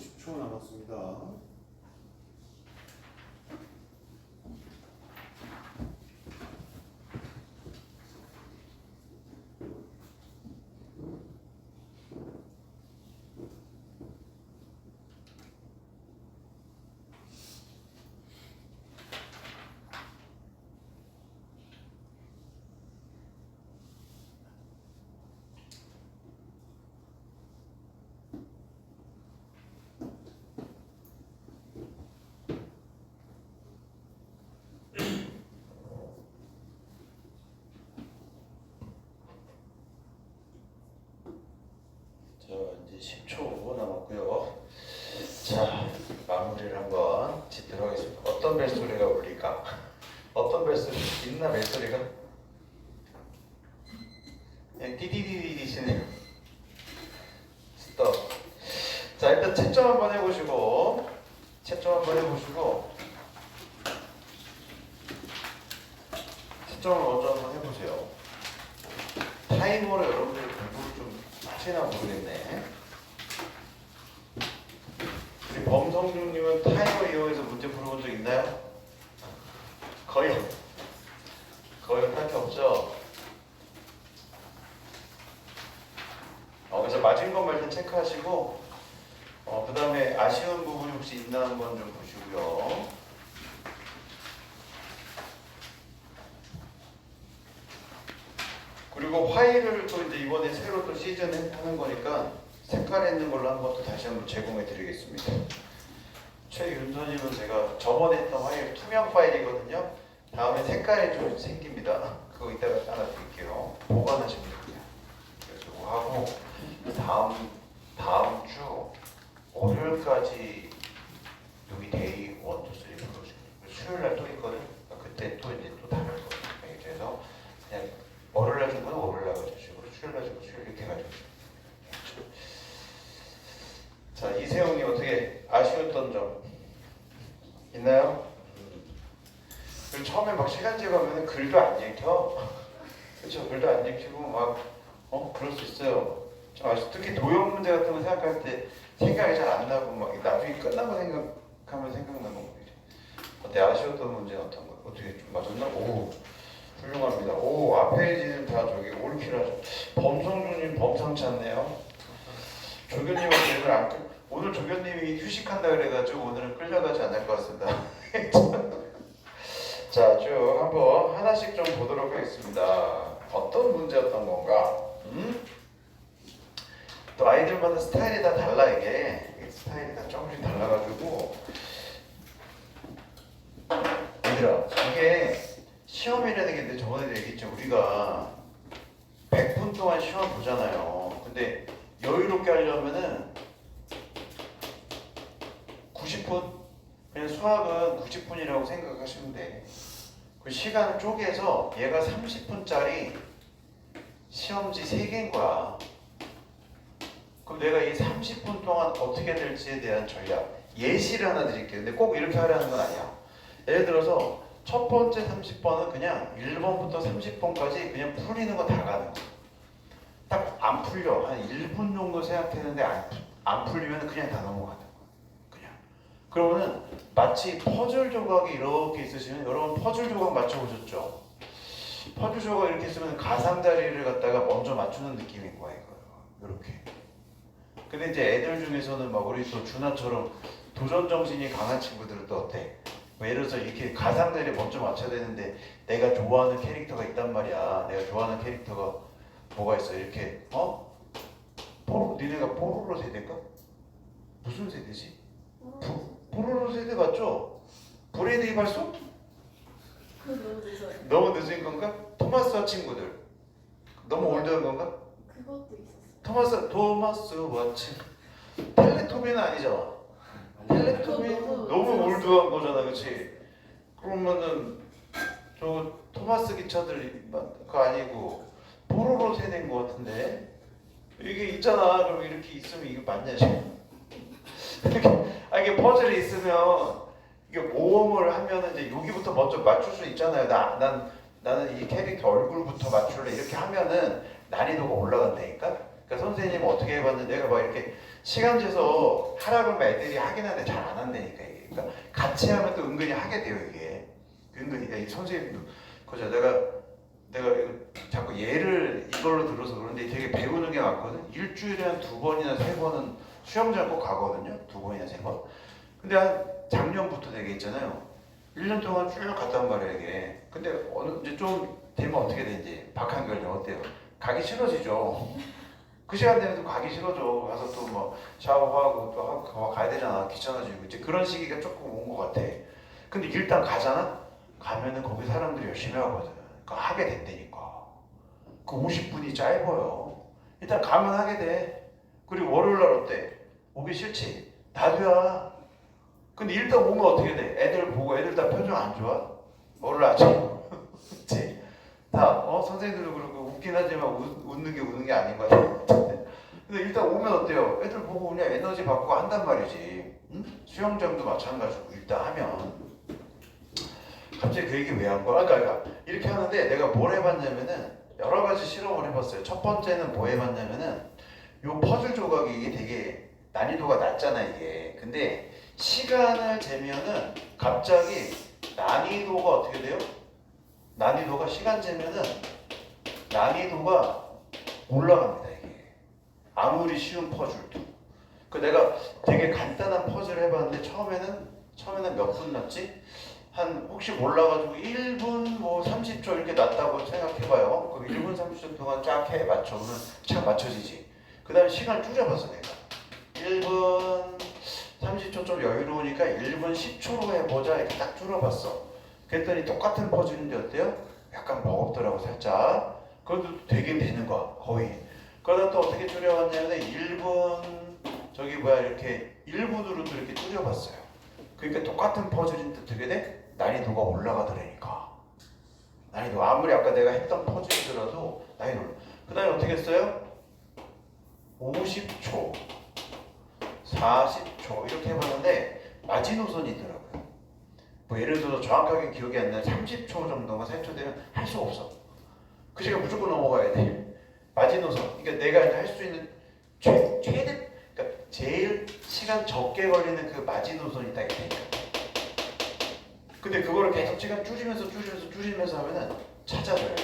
50초 남았습니다. 이제 10초 남았고요. 자, 마무리를 한번 짓도록 하겠습니다. 어떤 벨소리가 울릴까? 어떤 벨소리? 있나 벨소리가? 그냥 띠디디디디시네요. 스톱. 자, 일단 채점 한번 해보시고 채점을 먼저 한번 해보세요. 타이머로 여러분들이 공부를 좀 하시나 모르겠네. 우리 범성중님은 타이머 이용해서 문제 풀어본 적 있나요? 거의 딱히 없죠. 그래서 맞은 것만 일단 체크하시고 그 다음에 아쉬운 부분이 혹시 있나 한번 좀 보시고요. 그리고 화일을 또 이제 이번에 새로 또 시즌 하는 거니까 색깔 있는 걸로 한번 또 다시 한번 제공해 드리겠습니다. 최윤선님은 제가 저번에 했던 화일 투명 파일이거든요. 다음에 색깔이 좀 생깁니다. 그거 이따가 하나 드릴게요. 보관하시면 됩니다. 그래서 이거 하고 다음 주 월요일까지 여기 데이 1, 2, 3 불러주세요. 수요일날 또 있거든. 그때 또 이제 또 다를 거예요. 그래서 그냥 월요일날 준 건 월요일날 가져주시고 수요일날 준 건 수요일 이렇게 가져주시고. 자, 이세영님 어떻게 아쉬웠던 점 있나요? 그리고 처음에 막 시간제 가면 글도 안 읽혀. 그렇죠? 글도 안 읽히고 막 그럴 수 있어요. 좀 특히 도형 문제 같은 거 생각할 때 생각이 잘 안 나고 막 나중에 끝나고 생각하면 생각나는 거. 어때? 아쉬웠던 문제는 어떤 거? 어떻게 좀 맞았나? 오, 훌륭합니다. 오, 앞에 지는 다 저기 올킬하죠. 범성주님 범상치 않네요. 조교님은 오늘 조교님이 휴식한다 그래가지고 오늘은 끌려가지 않을 것 같습니다. 자, 쭉 한번 하나씩 좀 보도록 하겠습니다. 어떤 문제였던 건가? 또 아이들마다 스타일이 다 달라. 이게 스타일이 다 조금씩 달라가지고 얘들아, 이게 시험이라는 게 있는데 저번에도 얘기했죠. 우리가 100분 동안 시험 보잖아요. 근데 여유롭게 하려면은 90분? 그냥 수학은 90분이라고 생각하시면 돼. 그 시간을 쪼개서 얘가 30분짜리 시험지 3개인 거야. 그럼 내가 이 30분 동안 어떻게 될지에 대한 전략, 예시를 하나 드릴게요. 근데 꼭 이렇게 하라는 건 아니야. 예를 들어서 첫 번째 30번은 그냥 1번부터 30번까지 그냥 풀리는 거 다 가는 거야. 딱 안 풀려. 한 1분 정도 생각했는데 안 풀리면 그냥 다 넘어가는 거야. 그냥. 그러면은 마치 퍼즐 조각이 이렇게 있으시면 여러분 퍼즐 조각 맞춰보셨죠? 퍼즐 조각 이렇게 있으면 가상자리를 갖다가 먼저 맞추는 느낌인 거야, 이거. 이렇게. 근데 이제 애들 중에서는 막 우리 또 준하처럼 도전 정신이 강한 친구들은 또 어때? 뭐 예를 들어서 이렇게 가상자리 먼저 맞춰야 되는데 내가 좋아하는 캐릭터가 있단 말이야. 내가 좋아하는 캐릭터가 뭐가 있어? 이렇게 니네가 뽀로로 세대인가? 무슨 세대지? 뽀로로 세대 맞죠? 브레이드 이발소? 너무 늦은 건가? 토마스와 친구들. 너무 올드한 건가? 그것도 있었어. 토마스 왓츠. 텔레토비는 아니잖아. 텔레토비 너무 올드한 거잖아, 그렇지? 그러면은 저 토마스 기차들 그거 아니고 뽀로로 세대인 것 같은데 이게 있잖아. 그럼 이렇게 있으면 이게 맞냐 지금? 이게 퍼즐이 있으면 이게 모험을 하면은 이제 여기부터 먼저 맞출 수 있잖아요. 나는 이 캐릭터 얼굴부터 맞출래 이렇게 하면은 난이도가 올라간다니까. 그러니까 그러니까 선생님 어떻게 해봤는데 내가 막 이렇게 시간 재서 하라고 하면 애들이 하긴 하는데 잘 안 한다니까 이게. 그러니까 같이 하면 또 은근히 하게 돼요 이게. 은근히 이 선생님도 그죠. 내가 이거 자꾸 예를 이걸로 들어서 그런데 되게 배우는 게 많거든. 일주일에 한 2번이나 3번은 수영장 꼭 가거든요. 2번이나 3번. 근데 한 작년부터 되게 있잖아요. 1년 동안 쭉 갔단 말이에요 이게. 근데 어느 이제 좀 되면 어떻게 되는지 박한결님 어때요? 가기 싫어지죠. 그 시간 되면 또 가기 싫어져. 가서 또 뭐 샤워하고 또 하고 가야 되잖아. 귀찮아지고 이제 그런 시기가 조금 온 것 같아. 근데 일단 가잖아. 가면은 거기 사람들이 열심히 하거든. 그러니까 하게 된다니까. 그 50분이 짧아요. 일단 가면 하게 돼. 그리고 월요일 날 어때? 오기 싫지? 나도야. 근데 일단 오면 어떻게 돼? 애들 보고 애들 다 표정 안 좋아? 월요일 아침. 그치? 다 선생님들도 그렇고 웃긴 하지만 웃는 게 웃는 게 아닌 것 같아. 근데 일단 오면 어때요? 애들 보고 그냥 에너지 받고 한단 말이지. 응? 수영장도 마찬가지고 일단 하면. 갑자기 그 얘기 왜 한 거야? 그러니까 이렇게 하는데 내가 뭘 해봤냐면은 여러 가지 실험을 해봤어요. 첫 번째는 뭐 해봤냐면은 요 퍼즐 조각이 이게 되게 난이도가 낮잖아 이게. 근데 시간을 재면은 갑자기 난이도가 어떻게 돼요? 난이도가 시간 재면은 난이도가 올라갑니다 이게. 아무리 쉬운 퍼즐도. 그 내가 되게 간단한 퍼즐 해봤는데 처음에는 몇 분 났지? 한 혹시 몰라가지고 1분 뭐 30초 이렇게 났다고 생각해봐요. 그럼 1분 30초 동안 쫙 해 맞춰. 그러면 잘 맞춰지지. 그 다음에 시간을 줄여봤어 내가. 1분 30초 좀 여유로우니까 1분 10초로 해보자 이렇게 딱 줄여봤어. 그랬더니 똑같은 퍼즐인데 어때요? 약간 버겁더라고 살짝. 그것도 되긴 되는 거야 거의. 그러다 또 어떻게 줄여봤냐면 1분 이렇게 1분으로 또 이렇게 줄여봤어요. 그러니까 똑같은 퍼즐인데 어떻게 돼? 난이도가 올라가더라니까. 난이도 아무리 아까 내가 했던 퍼즐이더라도 난이도. 그 다음에 어떻게 했어요? 50초 40초 이렇게 해봤는데 마지노선이 있더라고요. 뭐 예를 들어서 정확하게 기억이 안 나요. 30초 정도가 40초 되면 할 수가 없어. 그 시간 무조건 넘어가야 돼. 마지노선. 그러니까 내가 이제 할 수 있는 최대 그러니까 제일 시간 적게 걸리는 그 마지노선이 딱 있다니까. 근데 그거를 계속 시간 줄이면서 하면은 찾아져요.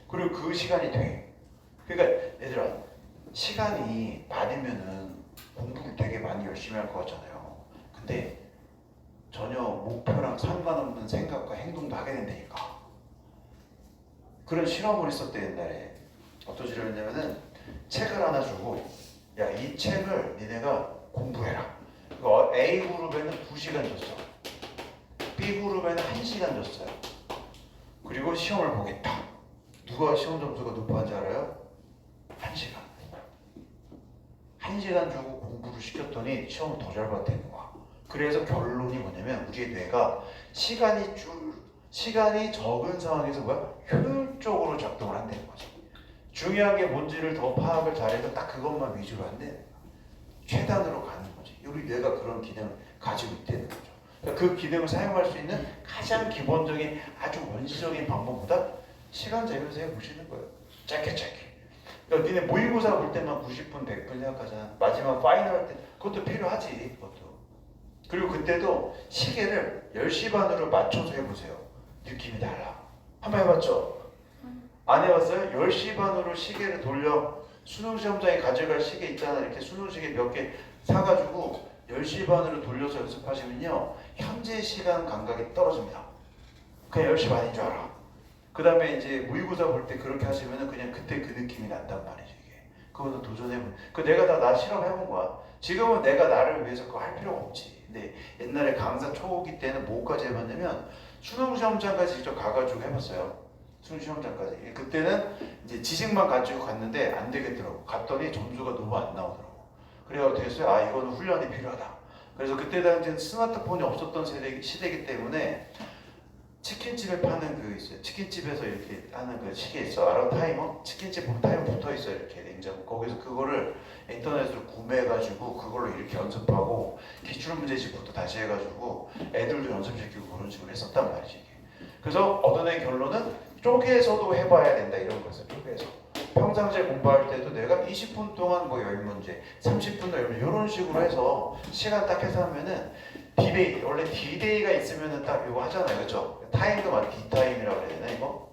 그리고 그 시간이 돼. 그러니까 얘들아 시간이 많으면은 공부를 되게 많이 열심히 할 것 같잖아요. 근데 전혀 목표랑 상관없는 생각과 행동도 하게 된다니까. 그런 실험을 했었대 옛날에. 어떤 실험을 했냐면은 책을 하나 주고 야 이 책을 니네가 공부해라. A그룹에는 2시간 줬어. B그룹에는 1시간 줬어요. 그리고 시험을 보겠다. 누가 시험 점수가 높았는지 알아요? 1시간. 1시간 주고 공부를 시켰더니 시험을 더 잘 봤다는 거야. 그래서 결론이 뭐냐면 우리의 뇌가 시간이 적은 상황에서 효율적으로 작동을 한다는 거지. 중요한 게 뭔지를 더 파악을 잘해서 딱 그것만 위주로 한다는 거야. 최단으로 가는 거지. 우리 뇌가 그런 기능을 가지고 있다는 거죠. 그러니까 그 기능을 사용할 수 있는 가장 기본적인 아주 원시적인 방법보다 시간 재면서 해보시는 거예요. 짧게. 그러니까 니네 모의고사 볼 때만 90분, 100분 생각하잖아. 마지막 파이널 할 때 그것도 필요하지. 그것도. 그리고 그때도 시계를 10시 반으로 맞춰서 해보세요. 느낌이 달라. 한번 해봤죠? 안 해봤어요? 10시 반으로 시계를 돌려 수능 시험장에 가져갈 시계 있잖아. 이렇게 수능 시계 몇 개 사가지고 10시 반으로 돌려서 연습하시면요. 현재 시간 감각이 떨어집니다. 그냥 10시 반인 줄 알아. 그 다음에 이제 모의고사 볼 때 그렇게 하시면은 그냥 그때 그 느낌이 난단 말이죠. 이게. 그거는 도전해본. 내가 나 실험해본 거야. 지금은 내가 나를 위해서 그거 할 필요가 없지. 근데 옛날에 강사 초기 때는 뭐까지 해봤냐면 수능 시험장까지 직접 가가지고 해봤어요. 수능 시험장까지. 그때는 이제 지식만 가지고 갔는데 안 되겠더라고. 갔더니 점수가 너무 안 나오더라고. 그래 어떻게 했어요? 아 이거는 훈련이 필요하다. 그래서 그때 당시엔 스마트폰이 없었던 시대이기 때문에 치킨집에 파는 그 있어요. 치킨집에서 이렇게 하는 그 시계 있어. 알아? 타이머? 치킨집 보면 타이머 붙어 있어 이렇게 냉장고. 거기서 그거를 인터넷으로 구매해가지고 그걸로 이렇게 연습하고 기출 문제집부터 다시 해가지고 애들도 연습시키고 그런 식으로 했었단 말이지. 이게. 그래서 얻어낸 결론은 쪼개서도 해봐야 된다 이런 거였어요. 쪼개서. 평상시에 공부할 때도 내가 20분 동안 뭐 10문제, 30분 10문제 이런 식으로 해서 시간 딱 해서 하면은 디데이, 원래 디데이가 있으면은 딱 이거 하잖아요. 그죠? 타임도 막 디타임이라고 해야 되나 이거?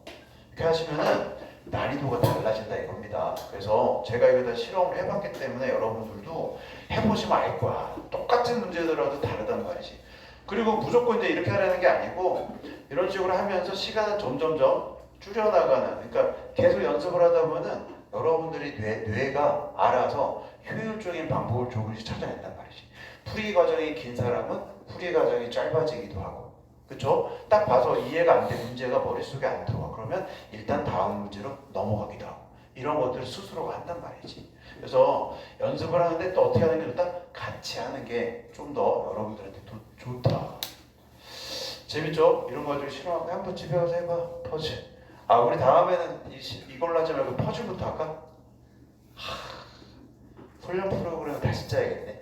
이렇게 하시면은 난이도가 달라진다 이겁니다. 그래서 제가 이거 다 실험을 해봤기 때문에 여러분들도 해보시면 알 거야. 똑같은 문제더라도 다르단 말이지. 그리고 무조건 이제 이렇게 하라는 게 아니고 이런 식으로 하면서 시간을 점점점 줄여나가는, 그러니까 계속 연습을 하다 보면은 여러분들이 뇌가 알아서 효율적인 방법을 조금씩 찾아낸단 말이지. 풀이 과정이 긴 사람은 풀이 과정이 짧아지기도 하고, 그쵸? 딱 봐서 이해가 안 된 문제가 머릿속에 안 들어와. 그러면 일단 다음 문제로 넘어가기도 하고, 이런 것들을 스스로가 한단 말이지. 그래서 연습을 하는데 또 어떻게 하는 게 좋다? 같이 하는 게 좀 더 여러분들한테 좋다. 재밌죠? 이런 거 가지고 실험하고 한번 집에 가서 해봐. 퍼즐. 아, 우리 다음에는 이걸로 하지 말고 퍼즐부터 할까? 훈련 프로그램을 다시 짜야겠네.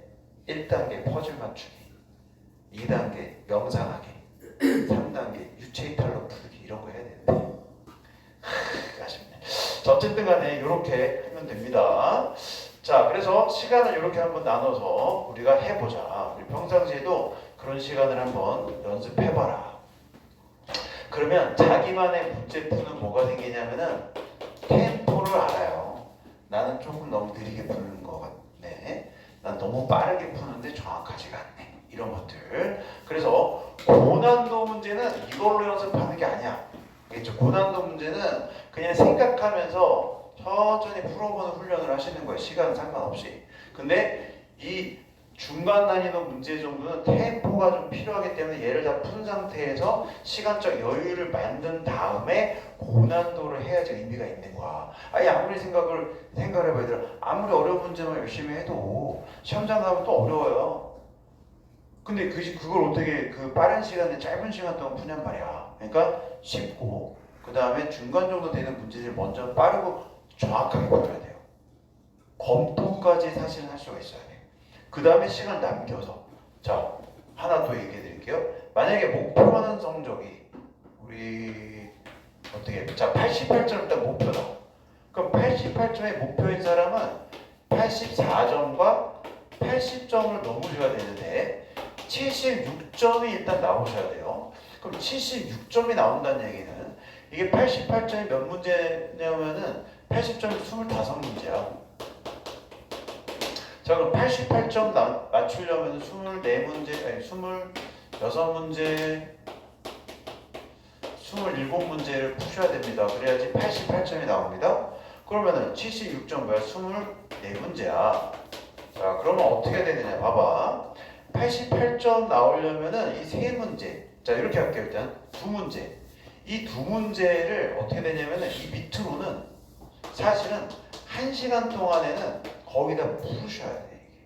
1단계 퍼즐 맞추기, 2단계 명상하기, 3단계 유체 이탈로 풀기, 이런 거 해야 되는데 아쉽네. 자, 어쨌든 간에 이렇게 하면 됩니다. 자, 그래서 시간을 이렇게 한번 나눠서 우리가 해보자. 우리 평상시에도 그런 시간을 한번 연습해봐라. 그러면 자기만의 문제 푸는 뭐가 생기냐면은 템포를 알아요. 나는 조금 너무 느리게 푸는 것 같네. 난 너무 빠르게 푸는데 정확하지가 않네. 이런 것들. 그래서 고난도 문제는 이걸로 연습하는 게 아니야. 알겠죠? 고난도 문제는 그냥 생각하면서 천천히 풀어보는 훈련을 하시는 거예요. 시간 상관없이. 근데 이 중간 난이도 문제 정도는 템포가 좀 필요하기 때문에 얘를 다 푼 상태에서 시간적 여유를 만든 다음에 고난도를 해야지 의미가 있는 거야. 아니 아무리 생각해봐야 돼. 아무리 어려운 문제만 열심히 해도 시험장 가면 또 어려워요. 근데 그걸 어떻게 그 빠른 시간에 짧은 시간 동안 푸냔 말이야. 그러니까 쉽고 그 다음에 중간 정도 되는 문제들 먼저 빠르고 정확하게 풀어야 돼요. 검토까지 사실은 할 수가 있어야 돼. 그 다음에 시간 남겨서. 자, 하나 더 얘기해 드릴게요. 만약에 목표하는 성적이 우리 어떻게, 자 88점 일단 목표다. 그럼 88점의 목표인 사람은 84점과 80점을 넘으셔야 되는데 76점이 일단 나오셔야 돼요. 그럼 76점이 나온다는 얘기는 이게 88점이 몇 문제냐면은 80점이 25문제야. 자, 그럼 88점 맞추려면 24문제, 아니 26문제, 27문제를 푸셔야 됩니다. 그래야지 88점이 나옵니다. 그러면은 76점 뭐야? 24문제야. 자, 그러면 어떻게 해야 되느냐? 봐봐. 88점 나오려면은 이 세 문제. 자, 이렇게 할게요. 일단 두 문제. 이 두 문제를 어떻게 되냐면은 이 밑으로는 사실은 1시간 동안에는 거의 다 풀으셔야 돼. 이게.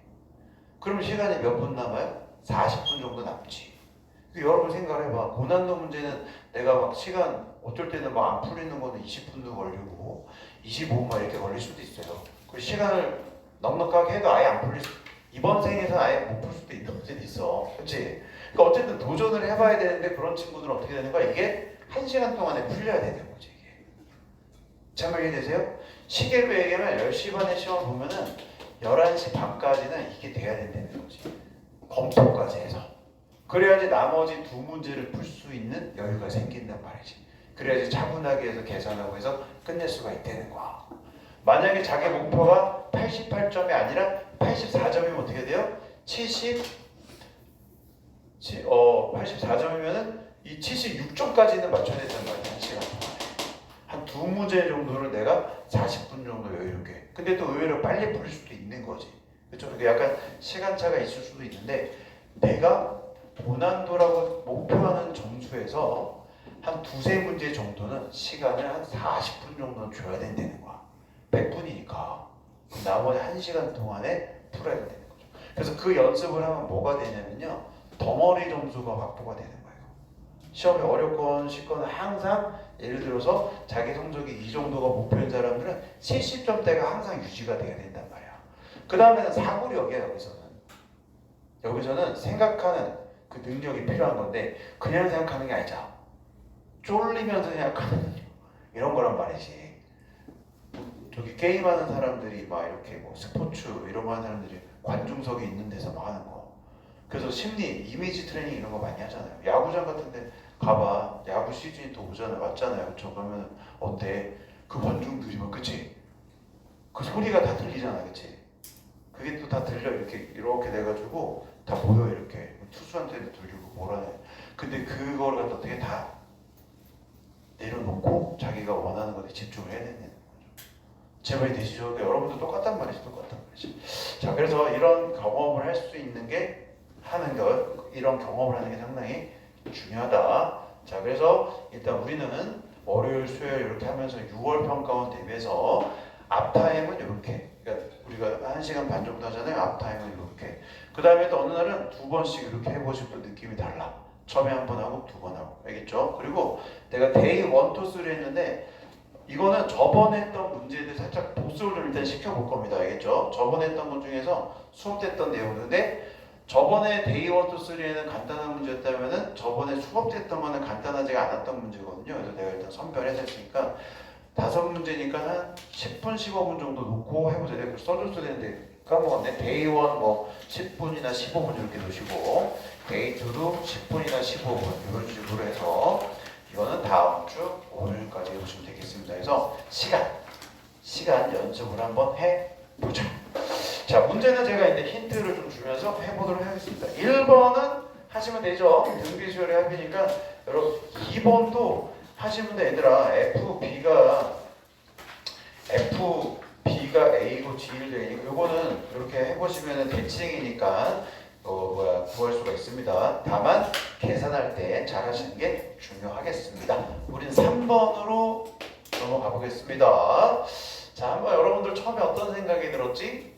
그러면 시간이 몇 분 남아요? 40분 정도 남지. 여러분 생각을 해봐. 고난도 문제는 내가 막 시간 어쩔 때는 막 안 풀리는 거는 20분도 걸리고 25분만 이렇게 걸릴 수도 있어요. 그 시간을 넉넉하게 해도 아예 안 풀릴 수, 이번 생에서는 아예 못 풀 수도 있는 문제도 있어. 그렇지? 그러니까 어쨌든 도전을 해봐야 되는데 그런 친구들은 어떻게 되는 거야? 이게 1시간 동안에 풀려야 되는 거지. 이게. 잘 이해되세요? 시계로 얘기하면 10시 반에 시험 보면은 11시 반까지는 이게 돼야 된다는 거지. 검토까지 해서. 그래야지 나머지 두 문제를 풀 수 있는 여유가 생긴단 말이지. 그래야지 차분하게 해서 계산하고 해서 끝낼 수가 있다는 거야. 만약에 자기 목표가 88점이 아니라 84점이면 어떻게 돼요? 84점이면은 이 76점까지는 맞춰야 된단 말이야. 한 시간 동안에. 한 두 문제 정도를 내가 40분 정도 여유롭게. 근데 또 의외로 빨리 풀 수도 있는 거지. 그렇죠? 그게 약간 시간차가 있을 수도 있는데 내가 고난도라고 목표하는 점수에서 한 두세 문제 정도는 시간을 한 40분 정도는 줘야 된다는 거야. 100분이니까. 나머지 1시간 동안에 풀어야 된다는 거죠. 그래서 그 연습을 하면 뭐가 되냐면요. 덩어리 점수가 확보가 되는 거예요. 시험이 어렵건 쉽건 항상 예를 들어서 자기 성적이 이 정도가 목표인 사람들은 70점대가 항상 유지가 돼야 된단 말이야. 그 다음에는 사고력이야. 여기서는 생각하는 그 능력이 필요한 건데 그냥 생각하는 게 아니죠. 쫄리면서 생각하는 이런 거란 말이지. 저기 게임하는 사람들이 막 이렇게 뭐 스포츠 이런 거 하는 사람들이 관중석에 있는 데서 막 하는 거. 그래서 심리, 이미지 트레이닝 이런 거 많이 하잖아요. 야구장 같은데 가봐. 야구 시즌이 또 오잖아요. 왔잖아요. 그쵸? 그러면 어때? 그 관중들이 막 그치? 그 소리가 다 들리잖아. 그치? 그게 또 다 들려. 이렇게 돼가지고 다 모여 이렇게. 투수한테도 들리고 뭐라네. 근데 그걸 갖다 어떻게 다 내려놓고 자기가 원하는 것에 집중을 해야 되는 거죠. 제 말이 되시죠? 여러분도 똑같단 말이지. 자, 그래서 이런 경험을 할 수 있는 게 이런 경험을 하는 게 상당히 중요하다. 자, 그래서 일단 우리는 월요일, 수요일 이렇게 하면서 6월 평가원 대비해서 앞타임은 이렇게, 그러니까 우리가 1시간 반 정도 하잖아요. 앞타임은 이렇게. 그 다음에 또 어느 날은 2번씩 이렇게 해보시면 또 느낌이 달라. 처음에 한 번 하고 2번 하고. 알겠죠? 그리고 내가 데이 1, 2, 3 했는데 이거는 저번에 했던 문제들 살짝 복습을 좀 일단 시켜볼 겁니다. 알겠죠? 저번에 했던 것 중에서 수업됐던 내용인데 저번에 데이 1, 2, 3에는 간단한 문제였다면은 저번에 수업됐던 거는 간단하지가 않았던 문제거든요. 그래서 내가 일단 선별해서 했으니까 5문제니까 한 10분, 15분 정도 놓고 해보자. 내가 써줬어야 되는데 까먹었네. 데이 1 뭐 10분이나 15분 이렇게 놓으시고 데이 2도 10분이나 15분 이런 식으로 해서 이거는 다음 주 월요일까지 해보시면 되겠습니다. 그래서 시간 연습을 한번 해보죠. 자, 문제는 제가 이제 힌트를 좀 주면서 해보도록 하겠습니다. 1번은 하시면 되죠. 등비수열의 합이니까 여러분 2번도 하시면 돼. 얘들아 FB가 A고 G를 되니까 요거는 이렇게 해보시면 대칭이니까 구할 수가 있습니다. 다만 계산할 때 잘 하시는 게 중요하겠습니다. 우리는 3번으로 넘어가 보겠습니다. 자, 한번 여러분들 처음에 어떤 생각이 들었지?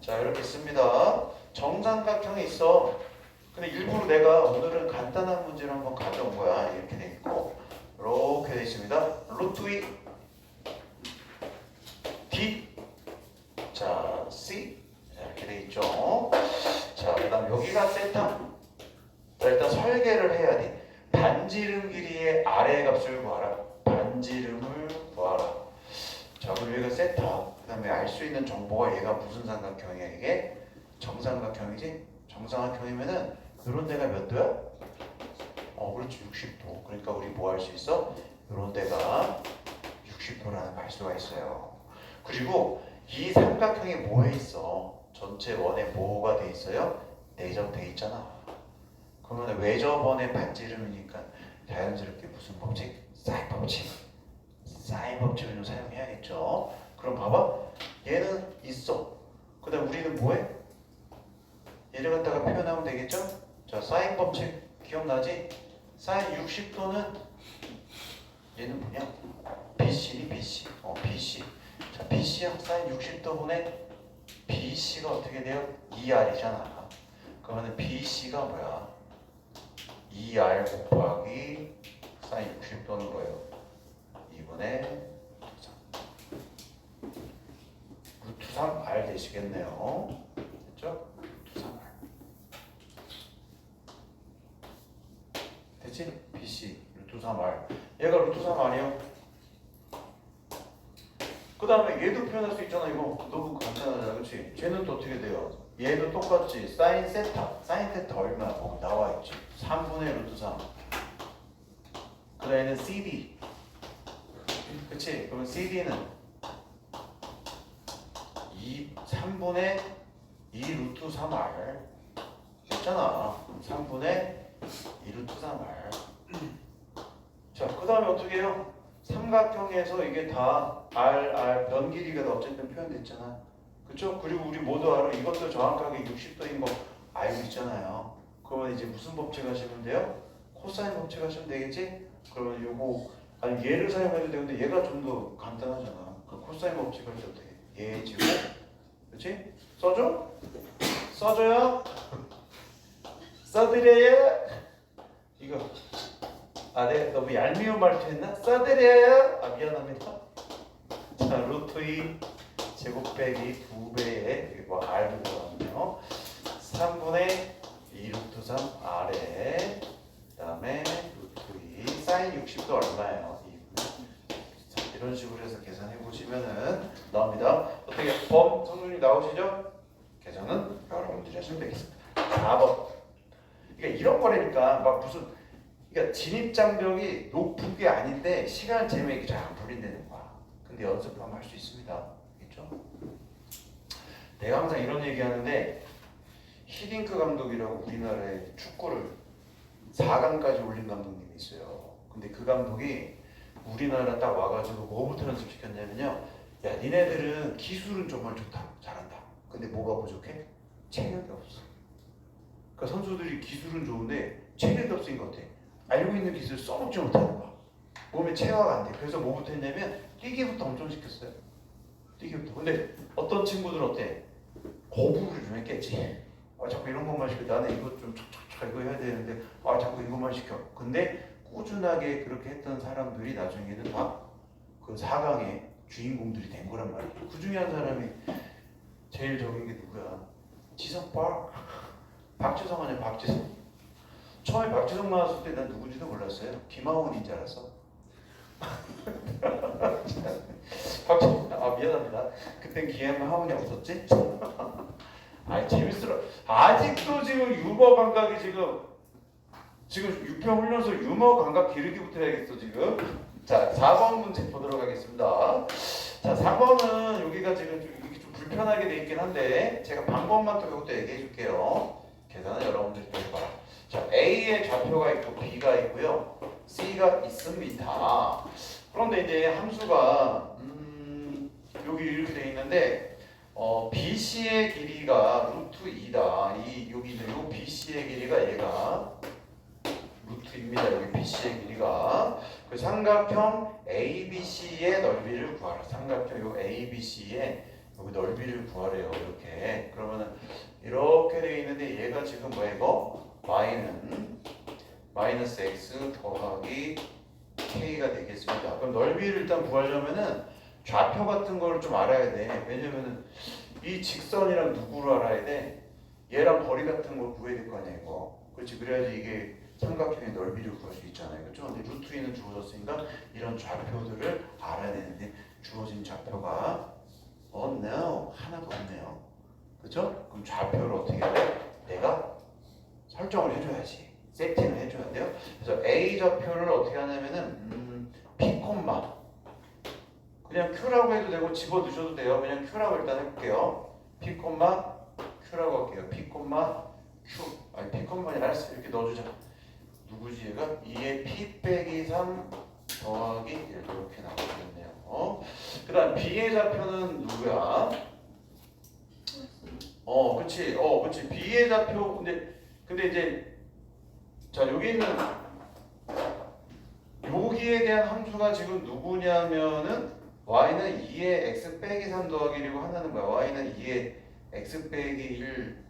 자, 이렇게 씁니다. 정삼각형이 있어. 근데 일부러 내가 오늘은 간단한 문제를 한번 가져온 거야. 이렇게 돼 있고 이렇게 돼 있습니다. 루트 2 D 자, C 이렇게 돼 있죠. 자, 그 다음 여기가 세타. 자, 일단 설계를 해야 돼. 반지름 길이의 아래 값을 구하라. 반지름을 구하라. 자, 그리고 여기가 세타. 그 다음에 알 수 있는 정보가 얘가 무슨 삼각형이야. 이게 정삼각형이지. 정삼각형이면은 이런 데가 몇 도야? 그렇지, 60도. 그러니까 우리 뭐 할 수 있어? 이런 데가 60도라는 걸 알 수가 있어요. 그리고 이 삼각형이 뭐에 있어? 전체 원에 뭐가 돼 있어요? 내접돼 있잖아. 그러면 외접원의 반지름이니까 자연스럽게 무슨 법칙? 사인 법칙. 사인 법칙을 좀 사용해야겠죠. 그럼 봐봐. 얘는 있어. 그 다음 우리는 뭐해? 얘를 갖다가 표현하면 되겠죠? 자, 사인 법칙 기억나지? 사인 60도는 얘는 뭐냐? BC니 BC. BC. 자, BC형 사인 60도분의 BC가 어떻게 돼요? 2R이잖아. 그러면 BC가 뭐야? 2R 곱하기 사인 60도는 뭐예요? 2분의 루트 3R 되시겠네요. 됐죠? 루트 3R. 됐지? BC 루트 3R. 얘가 루트 3R이요. 그 다음에 얘도 표현할 수 있잖아. 이거 너무 간단하잖아. 그렇지? 쟤는 또 어떻게 돼요? 얘도 똑같지. 사인 세타. 사인 세타 얼마? 거기 나와있지. 3분의 루트 3. 그 다음에는 CD. 그치? 그러면 CD는 3분의 2 루트 3R. 됐잖아. 3분의 2 루트 3R. 자, 그 다음에 어떻게 해요? 삼각형에서 이게 다 R, 변 길이가 어쨌든 표현됐잖아. 그쵸? 그리고 우리 모두 알아. 이것도 정확하게 60도인 거 알고 있잖아요. 그러면 이제 무슨 법칙 하시면 돼요? 코사인 법칙 하시면 되겠지? 그러면 요거 아니 얘를 사용해도 되는데 얘가 좀 더 간단하잖아. 그 코사인 법칙 할 때 어떻게 해? 얘 지고 그치? 써줘? 써줘요? 써드려요? 이거 네, 너무 얄미운 말투 했나? 써드려요? 미안합니다. 자, 루트 2 제곱 빼기 2배의 뭐 R로 들어갔네요. 3분의 2 루트 3 R에 그 다음에 루트 2 사인 60도 얼마예요? 2분의 이런 식으로 해서 계산해 보시면은 나옵니다. 어떻게 범 성능이 나오시죠? 계산은 여러분들이 하시면 되겠습니다. 4번. 그러니까 이런 거라니까 막 무슨 그러니까 진입 장벽이 높은 게 아닌데 시간 재면 이게 잘 안 풀린다는 거야. 근데 연습하면 할 수 있습니다. 알겠죠? 내가 항상 이런 얘기하는데 히딩크 감독이라고 우리나라의 축구를 4강까지 올린 감독님이 있어요. 근데 그 감독이 우리나라 딱 와가지고 뭐부터 연습시켰냐면요. 야, 니네들은 기술은 정말 좋다, 잘한다. 근데 뭐가 부족해? 체력이 없어. 그러니까 선수들이 기술은 좋은데 체력이 없으니까 어때? 알고 있는 기술을 써먹지 못하는 거야. 몸에 체화가 안 돼. 그래서 뭐부터 했냐면 뛰기부터 엄청 시켰어요. 뛰기부터. 근데 어떤 친구들은 어때? 거부를 좀 했겠지. 아, 자꾸 이런 것만 시켜. 나는 이거 좀 촉촉촉 이거 해야 되는데 아 자꾸 이것만 시켜. 근데 꾸준하게 그렇게 했던 사람들이 나중에는 다 그 4강의 주인공들이 된 거란 말이야. 그 중에 한 사람이 제일 적은 게 누구야? 지성파? 박지성 아니야 박지성. 처음에 박지성 나왔을 때 난 누군지도 몰랐어요. 김하원인 줄 알았어. 박지성 아 미안합니다. 그땐 기회만 하원이 없었지? 아니 재밌어. 아직도 지금 유머 감각이 지금 6평 훈련소 유머 감각 기르기부터 해야겠어 지금. 자 4번 문제 보도록 하겠습니다. 자 4번은 여기가 지금 이렇게 좀 불편하게 돼 있긴 한데 제가 방법만 또 이것도 얘기해 줄게요. 계산은 여러분들이 또 해봐라. 자 A의 좌표가 있고 B가 있고요. C가 있습니다. 그런데 이제 함수가 여기 이렇게 돼 있는데 BC의 길이가 루트 2다. 여기 있는 요 BC의 길이가 얘가 루트입니다. 여기 BC의 길이가 그 삼각형 ABC의 넓이를 구하라. 삼각형 요 ABC의 여기 넓이를 구하래요. 이렇게 그러면은 이렇게 되어 있는데 얘가 지금 뭐야 이거? y는 마이너스 x 더하기 k가 되겠습니다. 그럼 넓이를 일단 구하려면은 좌표 같은 거를 좀 알아야 돼. 왜냐면은 이 직선이랑 누구를 알아야 돼? 얘랑 거리 같은 걸 구해야 될 거 아니야 이거. 그렇지. 그래야지 이게 삼각형의 넓이를 구할 수 있잖아요. 그렇죠? 근데 루트 2는 주어졌으니까 이런 좌표들을 알아야 되는데 주어진 좌표가 no 하나도 없네요. 그렇죠? 그럼 좌표를 어떻게 해야 돼? 내가 설정을 해줘야지. 세팅을 해줘야 돼요. 그래서 A 좌표를 어떻게 하냐면은 P 콤마 그냥 Q라고 해도 되고 집어 넣으셔도 돼요. 그냥 Q라고 일단 해볼게요. P 콤마 Q라고 할게요. P 콤마 Q 아니 P 콤마니라 했어. 이렇게 넣어주자. 누구지 얘가? 2의 P 빼기 3 더하기 1 이렇게 나오겠네요. 그 다음 B의 좌표는 누구야? 그치. 그치. B의 좌표 근데 이제 자 여기 있는 여기에 대한 함수가 지금 누구냐면은 y는 2의 x 빼기 3 더하기 1이고 하나는 뭐야? y는 2의 x 빼기 1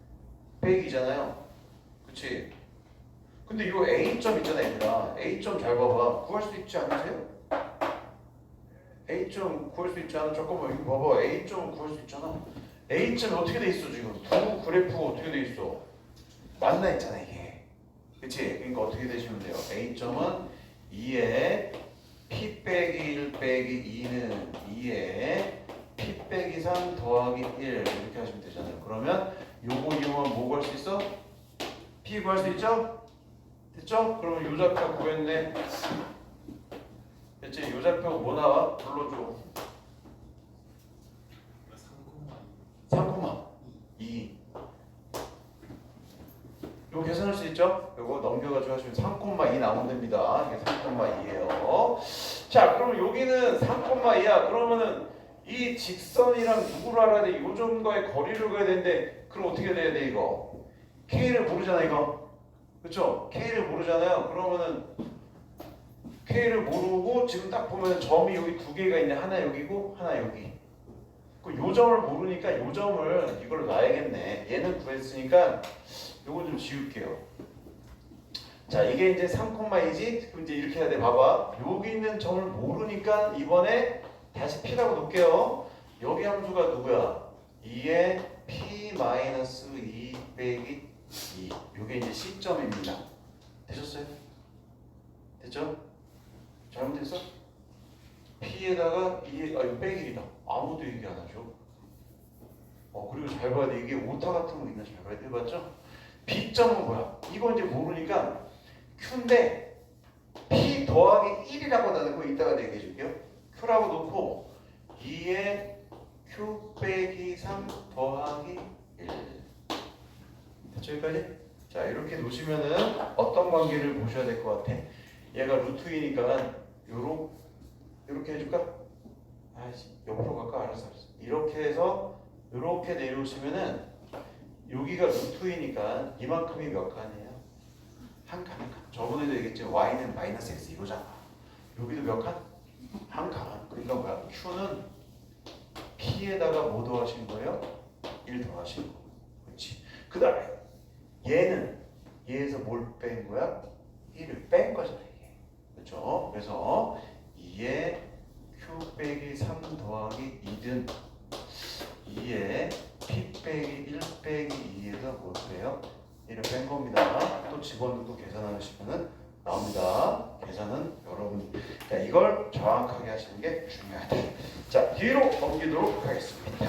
빼기잖아요. 그치? 근데 요 A점 있잖아 얘들아. A점 잘 봐봐. 구할 수 있지 않으세요? A점 구할 수 있지 않아? 잠깐만 이거 봐봐. A점 구할 수 있잖아. A점이 어떻게 돼 있어 지금? 두 그래프가 어떻게 돼 있어? 만나 있잖아 이게. 그치? 그러니까 어떻게 되시면 돼요? A점은 2에 P 빼기 1 빼기 2는 2에 P 빼기 3 더하기 1 이렇게 하시면 되잖아요. 그러면 요거 이용하면 뭐 구할 수 있어? P 구할 수 있죠? 됐죠? 그러면 요 좌표 구했네. 됐지? 요 좌표 뭐 나와? 불러줘. 3,2. 요거 계산할 수 있죠? 요거 넘겨가지고 하시면 3,2 나오면 됩니다. 이게 3,2예요. 자, 그러면 여기는 3,2야. 그러면은 이 직선이랑 누구를 알아야 돼? 요 점과의 거리를 구해야 되는데 그럼 어떻게 돼야 돼 이거? K를 모르잖아 이거. 그쵸? K를 모르잖아요. 그러면은 K를 모르고 지금 딱 보면 점이 여기 두 개가 있네. 하나 여기고 하나 여기. 요 점을 모르니까 요 점을 이걸로 놔야겠네. 얘는 구했으니까 요거 좀 지울게요. 자 이게 이제 3,2지? 그럼 이제 이렇게 해야 돼. 봐봐. 여기 있는 점을 모르니까 이번에 다시 P라고 놓을게요. 여기 함수가 누구야? 2의 P-2 빼기 2. 요게 이제 P에다가 이게 이거 빼기이다. 아무도 얘기 안 하죠. 그리고 잘 봐야 돼. 이게 오타 같은 거 있나 잘 봐야 돼. 맞죠? B점은 뭐야? 이거 이제 모르니까 Q인데 P 더하기 1이라고 나는 거 이따가 얘기해 줄게요. Q라고 놓고 2에 Q 빼기 3 더하기 1. 됐죠? 여기까지? 자, 이렇게 놓으시면은 어떤 관계를 보셔야 될 것 같아? 얘가 루트이니까 요렇게 해줄까? 옆으로 갈까? 알았어. 이렇게 해서 이렇게 내려오시면은 여기가 루트이니까 이만큼이 몇 칸이에요? 한 칸, 한 칸. 저번에도 얘기했죠. y는 마이너스 x 이거잖아. 여기도 몇 칸? 한 칸. 그러니까 뭐야? q는 p에다가 뭐 더하신 거예요? 1 더하신 거. 그렇지. 그 다음에 얘는 얘에서 뭘 뺀 거야? 1을 뺀 거잖아. 이게. 그렇죠? 그래서 2에 q 빼기 3 더하기 2든 2에 p 빼기 1 빼기 2에서 뭘 빼요? 1을 뺀 겁니다. 또 집어넣고 계산하시면은 나옵니다. 계산은 여러분이 이걸 정확하게 하시는 게 중요하다. 자, 뒤로 넘기도록 하겠습니다.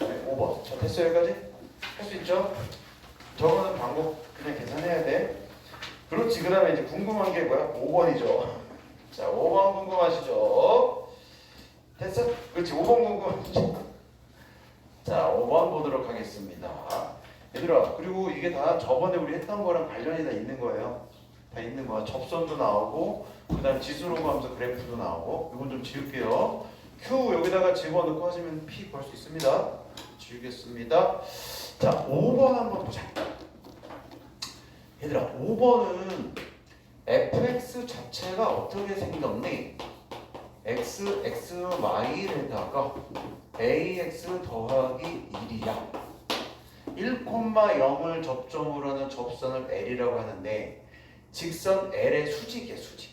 네, 5번. 자, 됐어요? 여기까지? 할 수 있죠? 저거는 방법 그냥 계산해야 돼. 그렇지. 그 다음에 이제 궁금한 게 뭐야? 5번이죠. 자, 5번 궁금하시죠? 됐어? 그렇지. 5번 궁금하시죠? 자, 5번 보도록 하겠습니다. 얘들아, 그리고 이게 다 저번에 우리 했던 거랑 관련이 다 있는 거예요. 다 있는 거야. 접선도 나오고, 그 다음에 지수로 가면서 그래프도 나오고. 이건 좀 지울게요. Q 여기다가 집어넣고 하시면 P 구할 수 있습니다. 지우겠습니다. 자, 5번 한번 보자. 얘들아, 5번은 fx 자체가 어떻게 생겼니? x, x, y에다가 ax 더하기 1이야. 1,0을 접점으로 하는 접선을 L이라고 하는데 직선 L의 수직이야. 수직.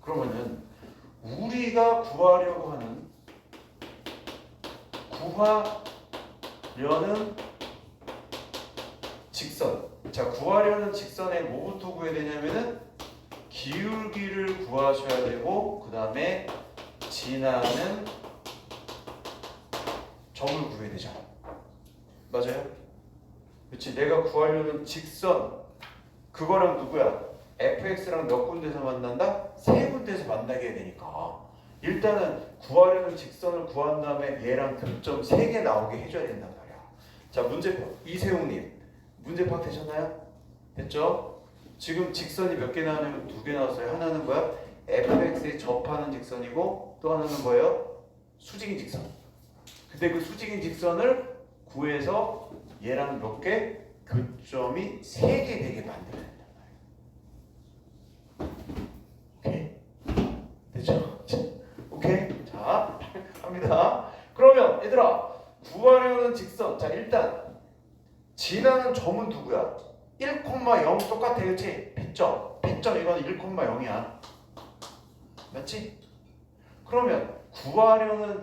그러면은 우리가 구하려고 하는 직선. 자, 구하려는 직선에 뭐부터 구해야 되냐면은 기울기를 구하셔야 되고 그 다음에 지나는 점을 구해야 되잖아. 맞아요? 그렇지. 내가 구하려는 직선 그거랑 누구야? fx랑 몇 군데서 만난다? 세 군데서 만나게 해야 되니까 일단은 구하려는 직선을 구한 다음에 얘랑 교점 3개 나오게 해줘야 된단 말이야. 자, 문제파 이세웅님 문제 파악되셨나요? 됐죠? 지금 직선이 몇 개 나오냐면 2개 나왔어요. 하나는 뭐야? fx에 접하는 직선이고 또 하나는 뭐예요? 수직인 직선. 근데 그 수직인 직선을 구해서 얘랑 몇 개? 교점이 3개 되게 만들어야 된단 말이에요. 오케이? 됐죠? 오케이? 자, 합니다. 그러면 얘들아 구하려는 직선. 자, 일단 지나는 점은 누구야? 1,0 똑같아. 그렇지? P점 이거는 1,0이야. 맞지? 그러면 구하려는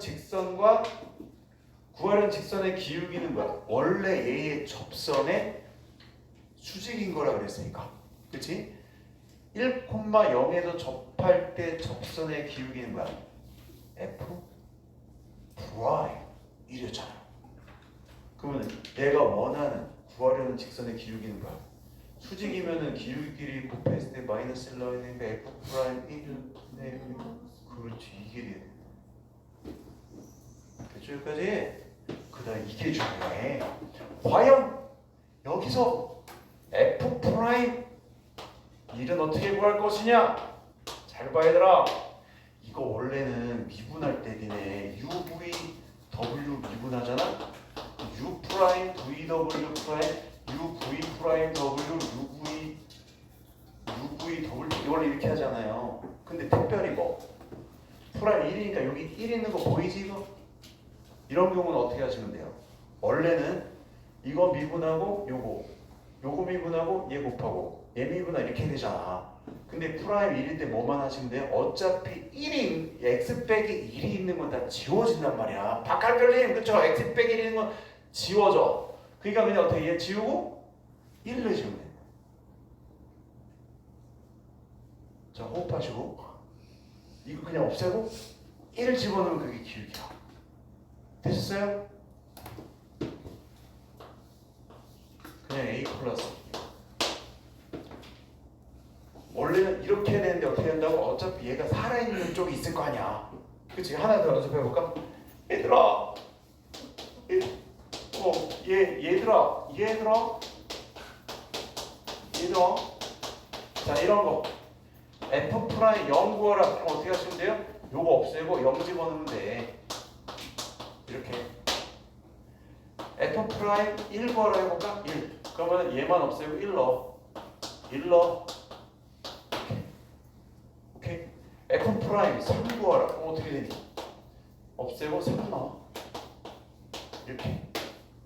직선의 기울기는 뭐야? 원래 얘의 접선의 수직인 거라 그랬으니까. 그치? 1,0에서 접할 때 접선의 기울기는 뭐야? F 프라임 이랬잖아. 그러면 내가 원하는 구하려는 직선의 기울기는 뭐야? 수직이면은 기울기를 곱했을 때 마이너스 1 넣어야 되니까 F 프라임 1은 그렇지. 이게 돼. 됐죠? 여기까지? 그 다음 이게 중요해. 과연 여기서 F 프라임 1은 어떻게 구할 것이냐? 잘 봐 얘들아. 이거 원래는 미분할 때 니네 UV W 미분하잖아? U 프라임 V W 프라임 UV 프라임 W UV W 이걸 이렇게 하잖아요. 근데 특별히 뭐 프라임 1이니까 여기 1 있는 거 보이지 이거? 이런 경우는 어떻게 하시면 돼요? 원래는 이거 미분하고 요거 미분하고 얘 곱하고 얘 미분하고 이렇게 되잖아. 근데 프라임 1일 때 뭐만 하시면 돼요? 어차피 1인 x 빼기 1이 있는 건 다 지워진단 말이야. 박할별님 그쵸? x 빼기 1이 있는 건 지워져. 그러니까 그냥 어떻게 얘 지우고 1을 지우면 돼. 자, 호흡하시고 이거 그냥 없애고 1을 집어넣으면 그게 기울기야. 되셨어요? 그냥 A 플러스. 원래는 이렇게 해야 되는데 어떻게 된다고? 어차피 얘가 살아있는 쪽이 있을 거 아니야. 그치? 하나 더 연습해볼까? 얘들아 얘들아 자 이런 거 F 프라임 0 구하라. 그럼 어떻게 하시면 돼요? 요거 없애고 0 집어넣으면 돼. 이렇게 F 프라임 1 구하라 해볼까? 1 그러면 얘만 없애고 1 넣어. 1 넣어. 오케이. F 프라임 3 구하라. 그럼 어떻게 되니? 없애고 3 넣어. 이렇게.